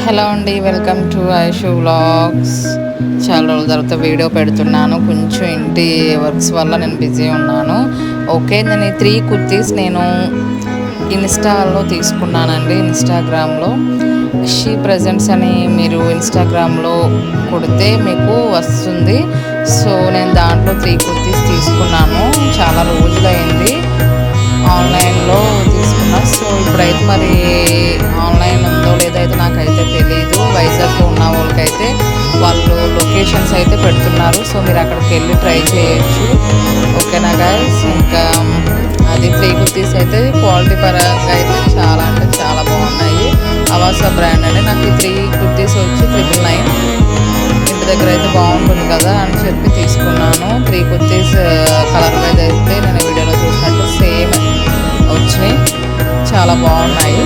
Hello అండి, welcome to Aishu vlogs. చాలా రోజుల తర్వాత వీడియో పెడుతున్నాను. కొంచెం ఇంటి వర్క్స్ వల్ల నేను బిజీ ఉన్నాను. ఓకే, నేను ఈ 3 కుర్తీస్ నేను ఇన్స్టాలో తీసుకున్నానండి. ఇన్స్టాగ్రామ్లో షీ ప్రజెంట్స్ అని మీరు ఇన్స్టాగ్రామ్లో కొడితే మీకు వస్తుంది. సో నేను దాంట్లో 3 కుర్తీస్ తీసుకున్నాను. చాలా రోజులైంది ఆన్లైన్లో తీసుకున్నా. సో ఇప్పుడైతే మరి ఆన్లైన్ ఉందో లేదో అయితే నాకైతే తెలీదు. వైజాగ్లో ఉన్న వాళ్ళకైతే వాళ్ళు లొకేషన్స్ అయితే పెడుతున్నారు. సో మీరు అక్కడికి వెళ్ళి ట్రై చేయొచ్చు. ఓకేనా గైస్. ఇంకా అది 3 కుర్తీస్ అయితే క్వాలిటీ పరంగా అయితే చాలా అంటే చాలా బాగున్నాయి. అవాసా బ్రాండ్ అండి. నాకు ఈ 3 కుర్తీస్ వచ్చి 999. ఇంటి దగ్గర అయితే బాగుంటుంది కదా అని చెప్పి తీసుకున్నాను. 3 కుర్తీస్ కలర్ వైజ్ అయితే నేను వీడియోలో చూసినట్టు సేమ్ వచ్చినాయి. చాలా బాగున్నాయి.